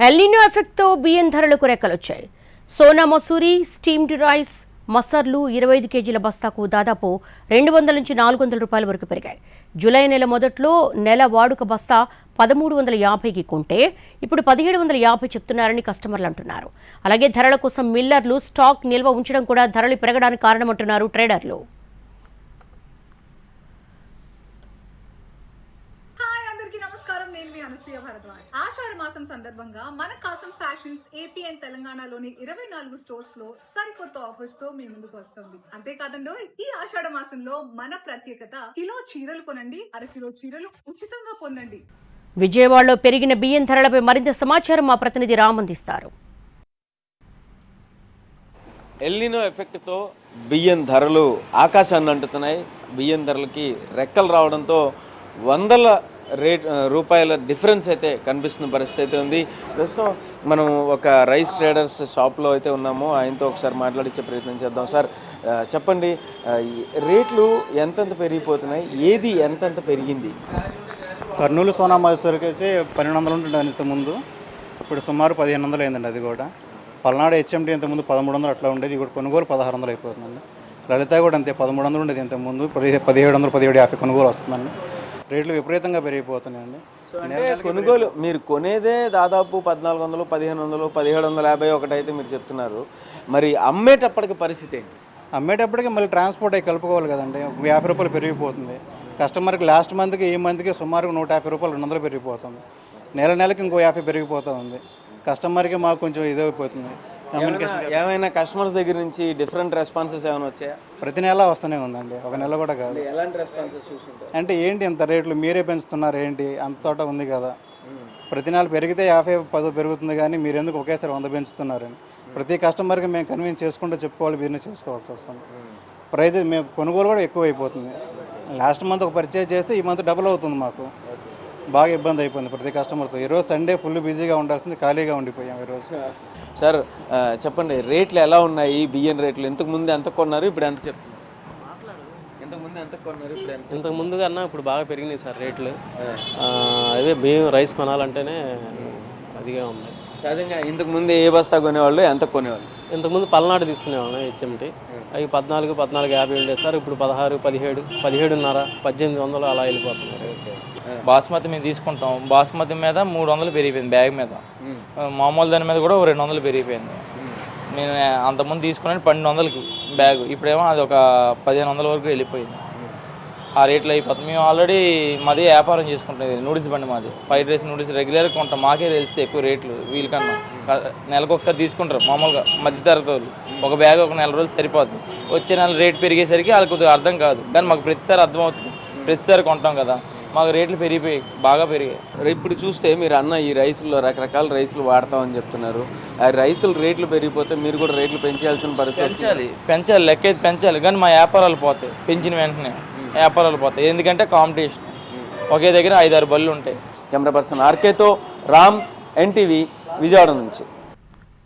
El Niño ఎఫెక్ట్తో బియ్యం ధరలకు రెక్కలొచ్చాయి. సోనా మసూరి, స్టీమ్డ్ రైస్, మసర్లు 25 కేజీల బస్తాకు దాదాపు 200 నుంచి 400 రూపాయల వరకు పెరిగాయి. జూలై నెల మొదట్లో నెల వాడుక బస్తా 1350కి కొంటే ఇప్పుడు 1750 చెప్తున్నారని కస్టమర్లు అంటున్నారు. అలాగే ధరల కోసం మిల్లర్లు స్టాక్ నిల్వ ఉంచడం కూడా ధరలు పెరగడానికి కారణమంటున్నారు ట్రేడర్లు. ఆషాఢ మాసం సందర్భంగా మన కాసం ఫ్యాషన్స్ ఏపీ అండ్ తెలంగాణలోని 24 స్టోర్స్ లో సరికొత్త ఆఫర్స్ తో మీ ముందుకు వస్తుంది. అంతేకాదండో ఈ ఆషాఢ మాసంలో మన ప్రత్యేకత కిలో చీరలు కొనండి, అరకిలో చీరలు ఉచితంగా పొందండి. విజయవాడలో పెరిగిన బియ్యం ధరలపై మరింత సమాచారం మా ప్రతినిధి రామ్ అందిస్తారు. ఎల్నినో ఎఫెక్ట్తో బియ్యం ధరలు ఆకాశాన్ని అంటుతున్నాయి. బియ్యం ధరలకి రెక్కలు రావడంతో వందల రూపాయల డిఫరెన్స్ అయితే కనిపిస్తున్న పరిస్థితి అయితే ఉంది. ప్రస్తుతం మనం ఒక రైస్ ట్రేడర్స్ షాప్లో అయితే ఉన్నాము. ఆయనతో ఒకసారి మాట్లాడించే ప్రయత్నం చేద్దాం. సార్ చెప్పండి, రేట్లు ఎంతెంత పెరిగిపోతున్నాయి, ఏది ఎంతెంత పెరిగింది? కర్నూలు సోనా మసూరికి అయితే 1200 ఉంటుంది ఇంతకుముందు, ఇప్పుడు సుమారు 1500 అయిందండి. అది కూడా పల్నాడు హెచ్ఎండి ఇంతకుముందు 1300 అట్లా ఉండేది, ఇప్పుడు కొనుగోలు 1600 అయిపోతుందండి. లలిత కూడా అంతే 1300 ఉండేది ఇంతకుముందు, 1700 1750 కొనుగోలు వస్తుందండి. రేట్లు విపరీతంగా పెరిగిపోతున్నాయండి. అంటే కొనుగోలు మీరు కొనేదే దాదాపు 1400, 1500, 1750 ఒకటైతే మీరు చెప్తున్నారు. మరి అమ్మేటప్పటికి పరిస్థితి ఏంటి? అమ్మేటప్పటికి మళ్ళీ ట్రాన్స్పోర్ట్ అవి కలుపుకోవాలి కదండి. 50 రూపాయలు పెరిగిపోతుంది. కస్టమర్కి లాస్ట్ మంత్కి ఈ మంత్కి సుమారుగా 150 రూపాయలు 200 పెరిగిపోతుంది. నెలకి ఇంకో 50 పెరిగిపోతూ ఉంది. కస్టమర్కి మాకు కొంచెం ఇదైపోతుంది. ఏమైనా కస్టమర్స్ దగ్గర నుంచి డిఫరెంట్ రెస్పాన్సెస్ ఏమైనా వచ్చాయా? ప్రతి నెల వస్తూనే ఉందండి, ఒక నెల కూడా కాదు. ఎలాంటి రెస్పాన్సెస్ చూస్తుంటారు? అంటే ఏంటి ఇంత రేట్లు మీరే పెంచుతున్నారు ఏంటి, అంత చోట ఉంది కదా, ప్రతి నెల పెరిగితే 50 10 పెరుగుతుంది కానీ మీరు ఎందుకు ఒకేసారి 100 పెంచుతున్నారని ప్రతి కస్టమర్కి మేము కన్విన్స్ చేసుకుంటూ చెప్పుకోవాలి, బిజినెస్ చేసుకోవాల్సి వస్తుంది. ప్రైజ్ మేము కొనుగోలు కూడా ఎక్కువ అయిపోతుంది. లాస్ట్ మంత్ ఒక పర్చేజ్ చేస్తే ఈ మంత్ డబుల్ అవుతుంది. మాకు బాగా ఇబ్బంది అయిపోయింది ప్రతి కస్టమర్తో. ఈరోజు సండే ఫుల్ బిజీగా ఉండాల్సింది, ఖాళీగా ఉండిపోయాం ఈరోజు. సార్ చెప్పండి, రేట్లు ఎలా ఉన్నాయి? బియ్యం రేట్లు ఇంతకు ముందు ఎంత కొన్నారు, ఇప్పుడు ఎంత చెప్తున్నారు? ఇంతకుముందు ఎంత కొన్నారు, ఇప్పుడు ఎంత? ఇంతకు ముందు కన్నా ఇప్పుడు బాగా పెరిగినాయి సార్ రేట్లు. అదే బియ్యం రైస్ కొనాలంటేనే అదిగా ఉంది. సహజంగా ఇంతకుముందు ఏ బస్తా కొనేవాళ్ళు, ఎంత కొనేవాళ్ళు? ఇంతకుముందు పల్నాడు తీసుకునేవాళ్ళం హెచ్ఎంటి. అవి 1450 ఉండేది సార్, ఇప్పుడు 16 17 17.5 1800 అలా వెళ్ళిపోతున్నారు. బాస్మతి మేము తీసుకుంటాం, బాస్మతి మీద 300 పెరిగిపోయింది బ్యాగ్ మీద. మామూలు దాని మీద కూడా 200 పెరిగిపోయింది. నేను అంతకుముందు తీసుకున్నాను 1200కి బ్యాగ్, ఇప్పుడేమో అది ఒక 1500 వరకు వెళ్ళిపోయింది. ఆ రేట్లు అయిపోతుంది. మేము ఆల్రెడీ మాది వ్యాపారం చేసుకుంటాం, నూడిల్స్ బండి మాది. ఫ్రైడ్ రైస్ నూడిల్స్ రెగ్యులర్గా కొంటాం, మాకే తెలిస్తే ఎక్కువ రేట్లు వీళ్ళకన్నా. నెలకు ఒకసారి తీసుకుంటారు మామూలుగా మధ్యతరగతి వాళ్ళు, ఒక బ్యాగ్ ఒక నెల రోజులు సరిపోద్ది. వచ్చే నెల రేట్ పెరిగేసరికి వాళ్ళకి కొద్దిగా అర్థం కాదు, కానీ మాకు ప్రతిసారి అర్థం అవుతుంది, ప్రతిసారి కొంటాం కదా, మాకు రేట్లు పెరిగిపోయాయి, బాగా పెరిగాయి. ఇప్పుడు చూస్తే మీరు అన్న ఈ రైసుల్లో రకరకాల రైసులు వాడతామని చెప్తున్నారు. ఆ రైసులు రేట్లు పెరిగిపోతే మీరు కూడా రేట్లు పెంచాల్సిన పరిస్థితి. పెంచాలి లెక్క అయితే పెంచాలి, కానీ మా వ్యాపారాలు పోతాయి. పెంచిన వెంటనే వ్యాపారాలు పోతాయి, ఎందుకంటే కాంపిటీషన్. ఒకే దగ్గర 5-6 బళ్ళు ఉంటాయి. కెమెరా పర్సన్ ఆర్కేతో రామ్, ఎన్టీవీ, విజయవాడ నుంచి.